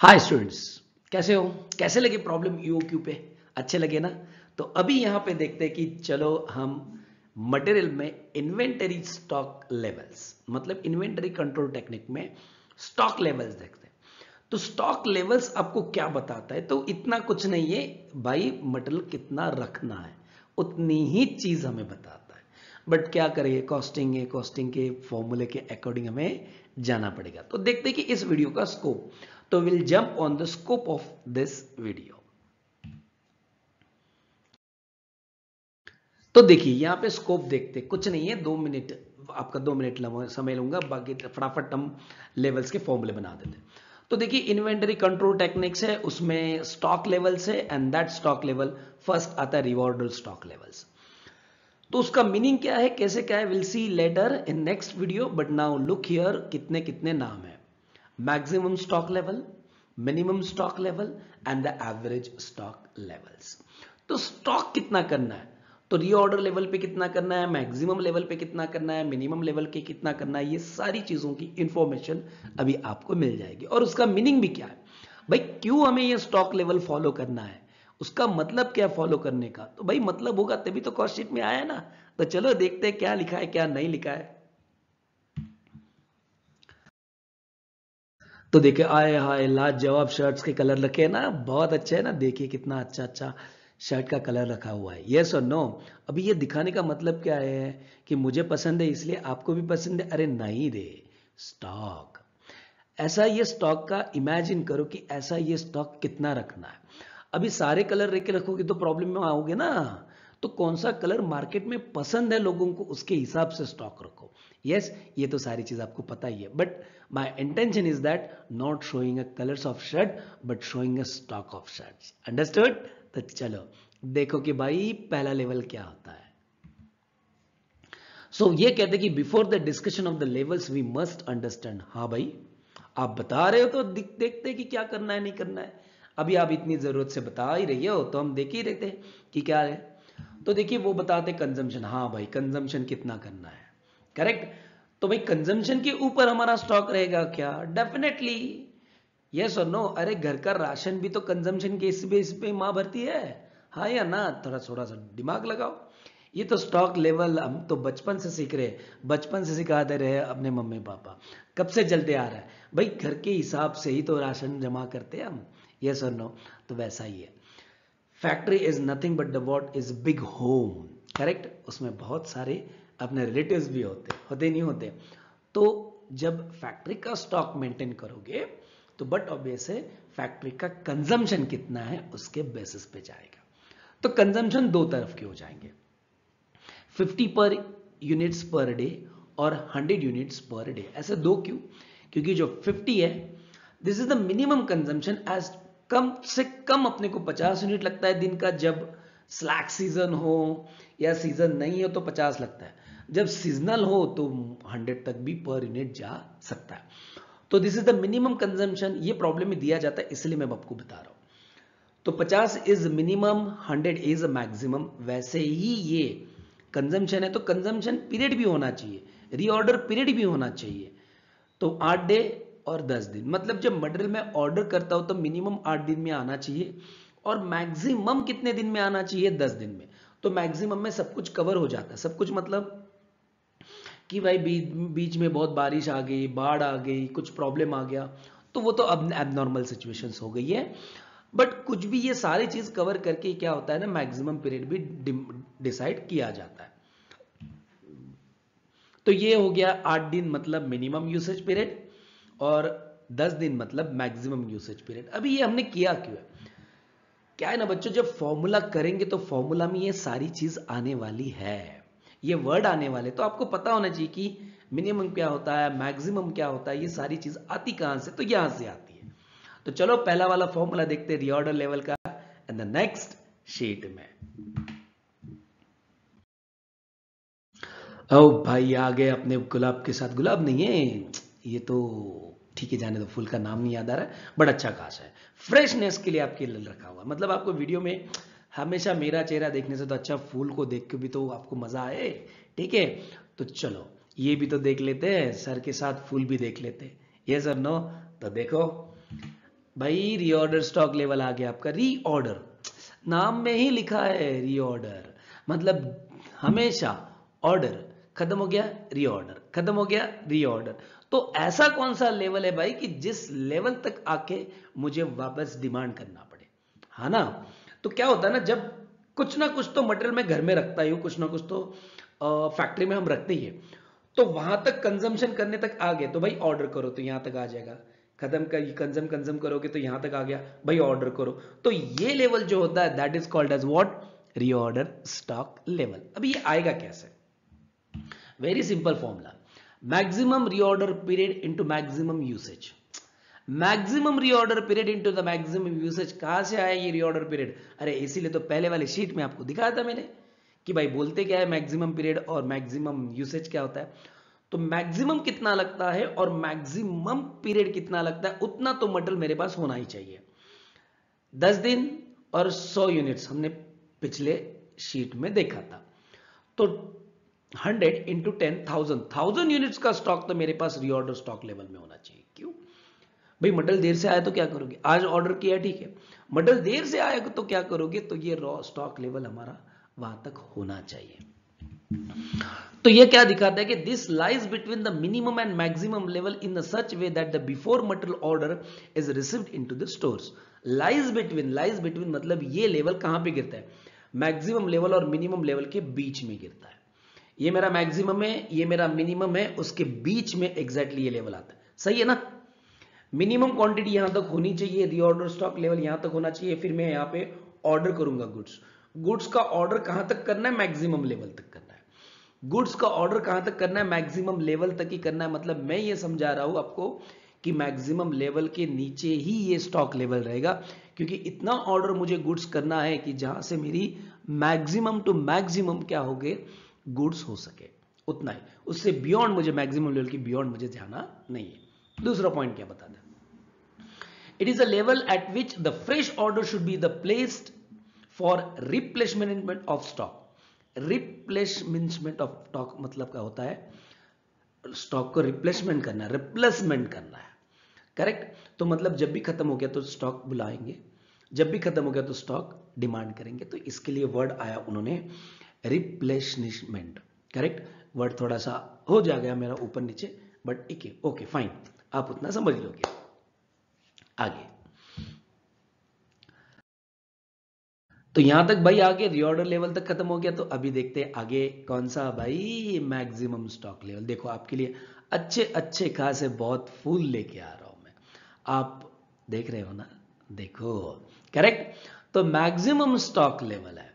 Hi students, कैसे हो? कैसे लगे प्रॉब्लम ईओक्यू पे? अच्छे लगे ना? तो अभी यहां पे देखते हैं कि चलो हम मटेरियल में इन्वेंटरी स्टॉक लेवल्स मतलब इन्वेंटरी कंट्रोल टेक्निक में स्टॉक लेवल्स देखते हैं। तो स्टॉक लेवल्स आपको क्या बताता है? तो इतना कुछ नहीं है भाई, मटेरियल कितना रखना है उतनी ही चीज हमें बताता है। बट क्या करें, कॉस्टिंग है, कॉस्टिंग के फॉर्मूले के अकॉर्डिंग हमें जाना पड़ेगा। तो देखते हैं कि इस वीडियो का स्कोप। तो will jump on the scope of this video. तो देखिए यहां पे स्कोप देखते, कुछ नहीं है, 2 मिनट आपका 2 मिनट समय लूंगा, बाकी फटाफट हम लेवल्स के फॉर्मूले बना देते। तो देखिए इन्वेंटरी कंट्रोल टेक्निक्स है, उसमें स्टॉक लेवल्स है and that stock level first आता है रिवॉर्डर स्टॉक लेवल्स। तो उसका मीनिंग क्या है, कैसे क्या है, will see later in next video. But now look here, कितने कितने नाम है। Maximum stock level, minimum stock level and the average stock levels. तो स्टॉक कितना करना है, तो रीऑर्डर लेवल पे कितना करना है, मैक्सिमम लेवल पे कितना करना है, मिनिमम लेवल पे कितना करना है, ये सारी चीजों की इंफॉर्मेशन अभी आपको मिल जाएगी। और उसका मीनिंग भी क्या है भाई, क्यों हमें ये स्टॉक लेवल फॉलो करना है, उसका मतलब क्या फॉलो करने का। तो भाई मतलब होगा तभी तो कॉस्ट शीट में आया ना। तो चलो देखते हैं क्या लिखा है क्या नहीं लिखा है। तो देखिए आए हाय लाजवाब शर्ट्स के कलर रखे हैं ना, बहुत अच्छे है ना। देखिए कितना अच्छा अच्छा शर्ट का कलर रखा हुआ है, यस और नो। अभी ये दिखाने का मतलब क्या है कि मुझे पसंद है इसलिए आपको भी पसंद है? अरे नहीं रे, स्टॉक ऐसा, ये स्टॉक का इमेजिन करो कि ऐसा ये स्टॉक कितना रखना है। अभी सारे कलर लेके रखोगे तो प्रॉब्लम में आओगे ना। तो कौन सा कलर मार्केट में पसंद है लोगों को, उसके हिसाब से स्टॉक रखो। यस, ये तो सारी चीज आपको पता ही है, but my intention is that not showing a colours of shirt but showing a stock of shirt. Understood? तो चलो देखो कि भाई पहला लेवल क्या होता है। सो ये कहते हैं कि before the discussion of the levels we must understand. हाँ भाई, आप बता रहे हो तो देखते हैं कि क्या करना है नहीं करना है। अभी आप इतनी जरूरत से बता ही रही हो तो हम देख ही रहते हैं कि क्या है। तो देखिए वो बताते कंजम्पशन, हाँ भाई कंजम्पशन कितना करना है, करेक्ट। तो भाई कंजम्पशन के ऊपर हमारा स्टॉक रहेगा क्या? डेफिनेटली यस और नो। अरे घर का राशन भी तो कंजम्पशन के इस बेस पे माँ भरती है, हाँ या ना? थोड़ा थोड़ा सा दिमाग लगाओ। ये तो स्टॉक लेवल हम तो बचपन से सीख रहे हैं, बचपन से सिखाते रहे अपने मम्मी पापा, कब से चलते आ रहा है भाई। घर के हिसाब से ही तो राशन जमा करते हैं हम, यस और नो। तो वैसा ही है, factory is nothing but the what is big home, correct. उसमें बहुत सारे अपने रिलेटिव्स भी होते नहीं होते। तो जब फैक्ट्री का स्टॉक मेंटेन करोगे तो बट ऑब्वियस है फैक्ट्री का कंजम्पशन कितना है उसके बेसिस पे जाएगा। तो कंजम्पशन दो तरफ के हो जाएंगे, 50 पर यूनिट्स पर डे और 100 यूनिट्स पर डे। ऐसे दो क्यों? क्योंकि जो 50 है this is the minimum consumption, as कम से कम अपने को 50 यूनिट लगता है दिन का, जब स्लैक सीजन हो या सीजन नहीं हो तो 50 लगता है, जब सीजनल हो तो 100 तक भी पर यूनिट जा सकता है। तो this is the minimum consumption, ये प्रॉब्लम में दिया जाता है इसलिए मैं आपको बता रहा हूं। तो 50 इज मिनिमम, 100 इज मैक्सिमम। वैसे ही ये कंजम्पशन है तो कंजम्पशन पीरियड भी होना चाहिए, रीऑर्डर पीरियड भी होना चाहिए। तो 8 डे और 10 दिन, मतलब जब मटेरियल में ऑर्डर करता हूं तो मिनिमम 8 दिन में आना चाहिए और मैक्सिमम कितने दिन में आना चाहिए? 10 दिन में। तो मैक्सिमम में सब कुछ कवर हो जाता है, सब कुछ मतलब कि भाई बीच में बहुत बारिश आ गई, बाढ़ आ गई, कुछ प्रॉब्लम आ गया, तो वो तो अब एबनॉर्मल सिचुएशंस हो गई है। बट कुछ भी ये सारी चीज कवर करके क्या होता है ना, मैक्सिमम पीरियड भी डिसाइड किया जाता है। तो ये हो गया 8 दिन मतलब मिनिमम यूसेज पीरियड और 10 दिन मतलब मैक्सिमम यूसेज पीरियड। अभी ये हमने किया क्यों है? क्या है ना बच्चों, जब फॉर्मूला करेंगे तो फॉर्मूला में ये सारी चीज आने वाली है, ये वर्ड आने वाले, तो आपको पता होना चाहिए कि मिनिमम क्या होता है, मैक्सिमम क्या होता है, ये सारी चीज आती कहां से? तो यहां से आती है। तो चलो पहला वाला फॉर्मूला देखते हैं रीऑर्डर लेवल का एंड द नेक्स्ट शीट में। ओ भाई आ गए अपने गुलाब के साथ, गुलाब नहीं है ये तो, ठीक है जाने दो, फूल का नाम नहीं याद आ रहा है, बड़ा अच्छा खास है। फ्रेशनेस के लिए आपके लिए रखा हुआ, मतलब आपको वीडियो में हमेशा मेरा चेहरा देखने से तो अच्छा फूल को देख के भी तो आपको मजा आए, ठीक है। तो चलो ये भी तो देख लेते हैं, सर के साथ फूल भी देख लेते हैं, यस और नो। तो देखो भाई रीऑर्डर स्टॉक लेवल आ गया आपका। रीऑर्डर नाम में ही लिखा है रीऑर्डर, मतलब हमेशा ऑर्डर खत्म हो गया रीऑर्डर, खत्म हो गया रीऑर्डर। तो ऐसा कौन सा लेवल है भाई कि जिस लेवल तक आके मुझे वापस डिमांड करना पड़े, है ना। तो क्या होता है ना, जब कुछ ना कुछ तो मटेरियल मैं घर में रखता ही हूं, कुछ ना कुछ तो फैक्ट्री में हम रखते ही है, तो वहां तक कंजम्पशन करने तक आ गए तो भाई ऑर्डर करो तो यहां तक आ जाएगा, खत्म कर कंजम करोगे तो यहां तक आ गया, भाई ऑर्डर करो। तो ये लेवल जो होता है that is called as what, reorder stock level. अब ये आएगा कैसे, very simple formula, maximum reorder period into maximum usage. Maximum reorder period into the maximum usage, कहां से आया ये रीऑर्डर पीरियड, अरे इसीलिए तो पहले वाली शीट में आपको दिखाया था मैंने कि भाई बोलते क्या है मैक्सिमम पीरियड और मैक्सिमम यूसेज क्या होता है। तो मैक्सिमम कितना लगता है और मैक्सिमम पीरियड कितना लगता है, उतना तो मटेरियल मेरे पास होना ही चाहिए। 10 दिन और 100 यूनिट्स हमने पिछले शीट में देखा था। तो 100 इंटू 10,000, 1000 यूनिट्स का स्टॉक तो मेरे पास रीऑर्डर स्टॉक लेवल में होना चाहिए। क्यों भाई, मटेरियल देर से आया तो क्या करोगे, आज ऑर्डर किया ठीक है, मटेरियल देर से आया तो क्या करोगे, तो ये रॉ स्टॉक लेवल हमारा वहां तक होना चाहिए। तो ये क्या दिखाता है कि this lies between the minimum and maximum level in such way that the before material order is received into the stores. Lies between मतलब ये लेवल कहां पे गिरता है, मैक्सिमम लेवल और मिनिमम लेवल के बीच में गिरता है। ये मेरा मैक्सिमम है, ये मेरा मिनिमम है, उसके बीच में एग्जैक्टली ये लेवल आता है, सही है ना। मिनिमम क्वांटिटी यहां तक होनी चाहिए, रीऑर्डर स्टॉक लेवल यहां तक होना चाहिए, फिर मैं यहां पे ऑर्डर करूंगा गुड्स। गुड्स का ऑर्डर कहां तक करना है, मैक्सिमम लेवल तक करना है। गुड्स का ऑर्डर कहां तक करना है, मैक्सिमम लेवल तक ही करना है। मतलब मैं ये समझा रहा हूं आपको कि मैक्सिमम लेवल के नीचे ही ये स्टॉक लेवल रहेगा, क्योंकि इतना ऑर्डर मुझे गुड्स करना है कि जहां से मेरी मैक्सिमम टू मैक्सिमम क्या हो गए, गुड्स हो सके, उतना ही। उससे बियॉन्ड मुझे, मैक्सिमम लेवल की बियॉन्ड मुझे जाना नहीं है। दूसरा पॉइंट क्या बता दें, it is a level at which the fresh order should be the placed for replenishment of stock। Replacement of stock मतलब क्या होता है, स्टॉक को रिप्लेसमेंट करना है, रिप्लेसमेंट करना है, करेक्ट। तो मतलब जब भी खत्म हो गया तो स्टॉक बुलाएंगे, जब भी खत्म हो गया तो स्टॉक डिमांड करेंगे। तो इसके लिए वर्ड आया उन्होंने रिप्लेसमेंट, करेक्ट। वर्ड थोड़ा सा हो जाएगा मेरा ऊपर नीचे, बट ठीक है, ओके फाइन, आप उतना समझ लोगे। आगे तो यहां तक भाई आगे रीऑर्डर लेवल तक खत्म हो गया। तो अभी देखते हैं आगे कौन सा भाई, मैक्सिमम स्टॉक लेवल। देखो आपके लिए अच्छे अच्छे खासे बहुत फूल लेके आ रहा हूं मैं, आप देख रहे हो ना, देखो, करेक्ट। तो मैक्सिमम स्टॉक लेवल है,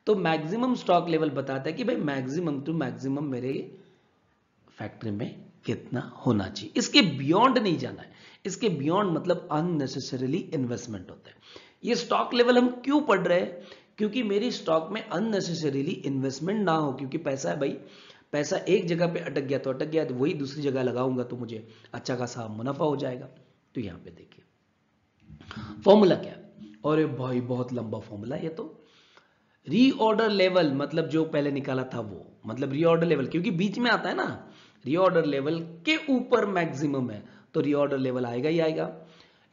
तो मैक्सिमम स्टॉक लेवल बताता है कि भाई मैक्सिमम टू मैक्सिमम मेरे फैक्ट्री में कितना होना चाहिए, इसके बियॉन्ड नहीं जाना है। इसके बियॉन्ड मतलब अननेसेसरीली इन्वेस्टमेंट होता है। ये स्टॉक लेवल हम क्यों पढ़ रहे हैं, क्योंकि मेरी स्टॉक में अननेसेसरीली इन्वेस्टमेंट ना हो, क्योंकि पैसा है भाई, पैसा एक जगह पे अटक गया तो अटक गया, तो वही दूसरी जगह लगाऊंगा तो मुझे अच्छा खासा मुनाफा हो जाएगा। तो यहां पे देखिए फॉर्मूला क्या है, और भाई बहुत लंबा फॉर्मूला ये तो। रीऑर्डर लेवल मतलब जो पहले निकाला था वो, मतलब रीऑर्डर लेवल क्योंकि बीच में आता है ना, रीऑर्डर लेवल के ऊपर मैक्सिमम है तो रीऑर्डर लेवल आएगा ही आएगा।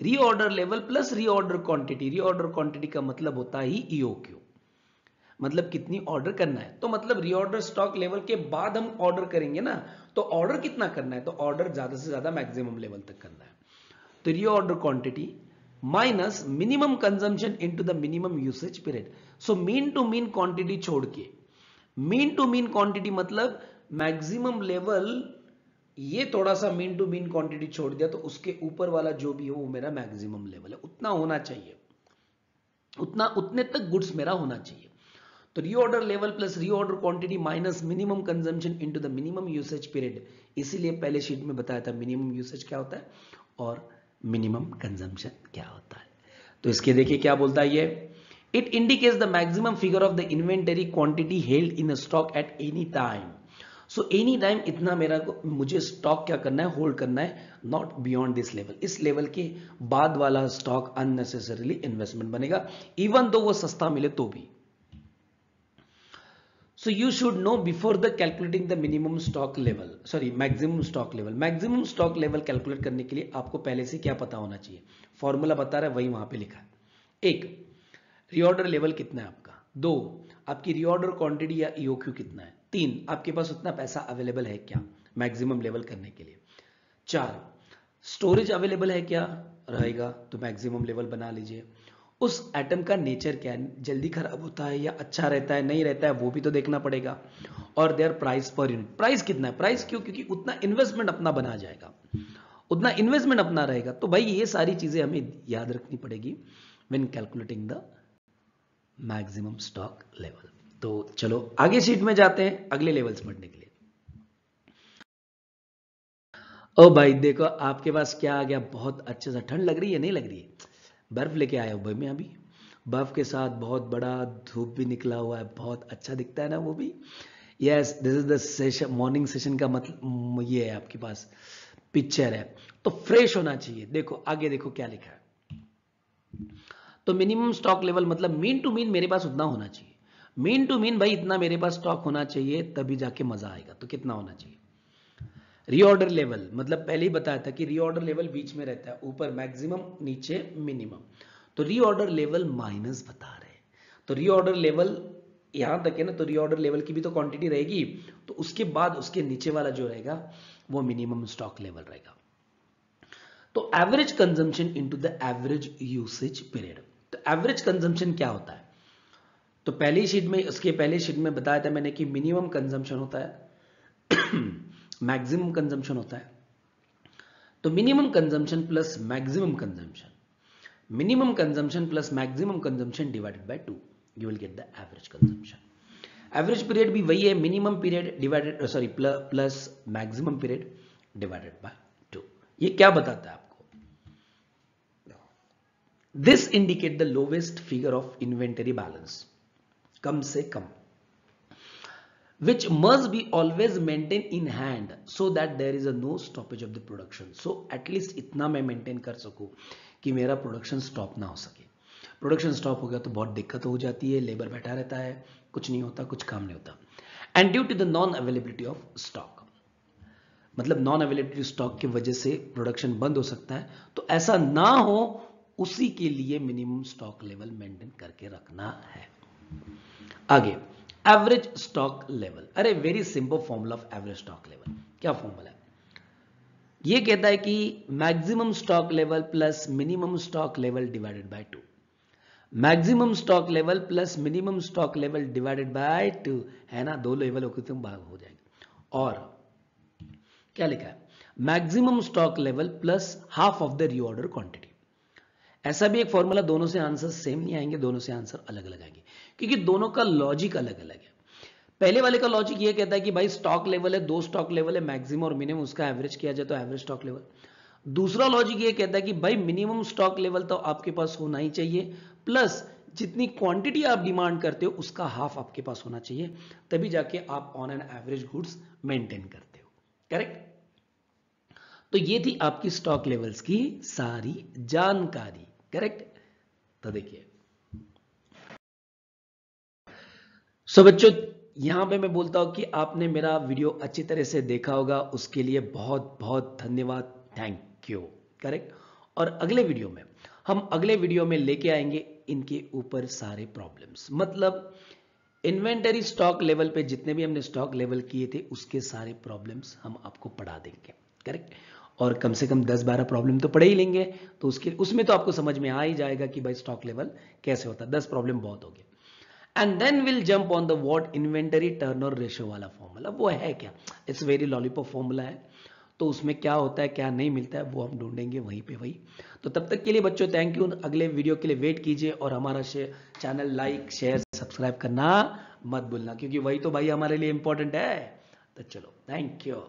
Reorder level plus reorder quantity, reorder quantity का मतलब होता ही ईओक्यू, मतलब कितनी ऑर्डर करना है। तो मतलब रीऑर्डर स्टॉक लेवल के बाद हम ऑर्डर करेंगे ना, तो ऑर्डर कितना करना है, तो ऑर्डर ज्यादा से ज्यादा मैक्सिमम लेवल तक करना है। तो reorder quantity minus minimum consumption into the minimum usage period. So mean to mean quantity छोड़ के, मीन टू मीन क्वांटिटी मतलब मैक्सिमम लेवल, ये थोड़ा सा मीन टू मीन क्वांटिटी छोड़ दिया तो उसके ऊपर वाला जो भी हो वो मेरा मैक्सिमम लेवल है, उतना होना चाहिए, उतना उतने तक गुड्स मेरा होना चाहिए। तो reorder level plus reorder quantity minus minimum consumption into the minimum usage period. इसीलिए पहले शीट में बताया था मिनिमम यूसेज क्या होता है और मिनिमम कंजम्पशन क्या होता है। तो इसके देखिए क्या बोलता है ये, it indicates the maximum figure of the inventory quantity held in stock at any time. So any time इतना मेरा मुझे स्टॉक क्या करना है, होल्ड करना है, नॉट बियॉन्ड दिस लेवल। इस लेवल के बाद वाला स्टॉक अननेसेसरीली इन्वेस्टमेंट बनेगा, इवन दो वो सस्ता मिले तो भी। So you should know before the calculating the minimum stock level, sorry maximum stock level. Maximum stock level calculate करने के लिए आपको पहले से क्या पता होना चाहिए? फॉर्मूला बता रहा है, वही वहां पे लिखा है. एक, रीऑर्डर लेवल कितना है आपका. दो, आपकी रीऑर्डर क्वांटिटी या ईओक्यू कितना है. तीन, आपके पास उतना पैसा अवेलेबल है क्या मैक्सिमम लेवल करने के लिए. चार, स्टोरेज अवेलेबल है क्या, रहेगा तो मैक्सिमम लेवल बना लीजिए. उस एटम का नेचर क्या है, जल्दी खराब होता है या अच्छा रहता है, नहीं रहता है, वो भी तो देखना पड़ेगा. और there price per unit, price कितना है. प्राइस क्यों, क्योंकि उतना इन्वेस्टमेंट अपना बना जाएगा, उतना इन्वेस्टमेंट अपना रहेगा. तो भाई ये सारी चीजें हमें याद रखनी पड़ेगी when calculating the maximum stock level. तो चलो आगे शीट में जाते हैं अगले लेवल्स पढ़ने के लिए. ओ भाई देखो आपके पास क्या आ गया, बहुत अच्छे से. ठंड लग रही है, नहीं लग रही है? बर्फ लेके आया हूं भाई मैं अभी, बर्फ के साथ बहुत बड़ा धूप भी निकला हुआ है, बहुत अच्छा दिखता है ना वो भी. Yes, this is the session, morning session का मतलब ये है आपके पास पिक्चर है, तो फ्रेश होना चाहिए. देखो आगे देखो क्या लिखा है. तो मिनिमम स्टॉक लेवल मतलब मीन टू मीन मेरे पास उतना होना चाहिए. मीन टू मीन भाई इतना मेरे पास स्टॉक होना चाहिए, तभी जाके मजा आएगा. तो कितना होना चाहिए. रीऑर्डर लेवल मतलब पहले ही बताया था कि रीऑर्डर लेवल बीच में रहता है, ऊपर मैक्सिमम नीचे मिनिमम. तो रीऑर्डर लेवल माइनस बता रहे हैं, तो रीऑर्डर लेवल यहां तक है ना, तो रीऑर्डर लेवल की भी तो क्वांटिटी रहेगी, तो उसके बाद उसके नीचे वाला जो रहेगा वो मिनिमम स्टॉक लेवल रहेगा. तो average consumption into the average usage period. तो एवरेज कंजम्पशन क्या होता है, तो पहली शीट में, उसके पहले शीट में बताया था मैंने कि मिनिमम कंजम्पशन होता है मैक्सिमम कंजम्पशन होता है. तो minimum consumption plus maximum consumption, minimum consumption plus maximum consumption divided by 2, you will get the average consumption. Average period भी वही है, minimum period divided sorry plus maximum period divided by 2. ये क्या बताता है आपको, this indicate the lowest figure of inventory balance, कम से कम, which must be always maintained in hand so that there is a no stoppage of the production. So at least इतना मैं मेंटेन कर सकूं कि मेरा प्रोडक्शन स्टॉप ना हो सके. प्रोडक्शन स्टॉप हो गया तो बहुत दिक्कत हो जाती है, लेबर बैठा रहता है, कुछ नहीं होता, कुछ काम नहीं होता. And due to the non availability of stock, मतलब नॉन अवेलेबिलिटी स्टॉक की वजह से प्रोडक्शन बंद हो सकता है. तो ऐसा ना हो उसी के लिए मिनिमम स्टॉक लेवल मेंटेन करके रखना है. आगे एवरेज स्टॉक लेवल. अरे very simple formula of average stock level. क्या फॉर्मूला है, ये कहता है कि maximum stock level plus minimum stock level divided by 2. Maximum stock level plus minimum stock level divided by 2 है ना, दो लेवल होकर तुम भाग हो जाएंगे. और क्या लिखा है, maximum stock level plus half of the reorder quantity. ऐसा भी एक फॉर्मूला, दोनों से आंसर सेम नहीं आएंगे, दोनों से आंसर अलग अलग आएंगे, क्योंकि दोनों का लॉजिक अलग अलग है. पहले वाले का लॉजिक ये कहता है कि भाई स्टॉक लेवल है, दो स्टॉक लेवल है, मैक्सिमम और मिनिमम, उसका एवरेज किया जाए तो एवरेज स्टॉक लेवल. दूसरा लॉजिक ये कहता है कि भाई मिनिमम स्टॉक लेवल तो आपके पास होना ही चाहिए, प्लस जितनी क्वांटिटी आप डिमांड करते हो उसका हाफ आपके पास होना चाहिए, तभी जाके आप on an average goods maintain करते हो. करेक्ट. तो ये थी आपकी स्टॉक लेवल्स की सारी जानकारी. करेक्ट. तो देखिए बच्चों, यहां पे मैं बोलता हूं कि आपने मेरा वीडियो अच्छी तरह से देखा होगा, उसके लिए बहुत बहुत धन्यवाद, थैंक यू. करेक्ट. और अगले वीडियो में लेके आएंगे इनके ऊपर सारे प्रॉब्लम्स, मतलब इन्वेंटरी स्टॉक लेवल पे जितने भी हमने स्टॉक लेवल किए थे उसके सारे प्रॉब्लम्स हम आपको पढ़ा देंगे. करेक्ट. और कम से कम 10-12 प्रॉब्लम तो पढ़े ही लेंगे, तो उसमें तो आपको समझ में आ ही जाएगा कि भाई स्टॉक लेवल कैसे होता है. 10 प्रॉब्लम बहुत हो गए. And then will jump on the what inventory turnover ratio वाला फॉर्मूला. वो है क्या, इट्स वेरी लॉलीपॉप फॉर्मूला है, तो उसमें क्या होता है क्या नहीं मिलता है वो हम ढूंढेंगे वहीं पे वही. तो तब तक के लिए बच्चों थैंक यू, अगले वीडियो के लिए वेट कीजिए, और हमारा चैनल लाइक शेयर सब्सक्राइब करना मत भूलना, क्योंकि वही तो भाई हमारे लिए इंपॉर्टेंट है. तो चलो, थैंक यू.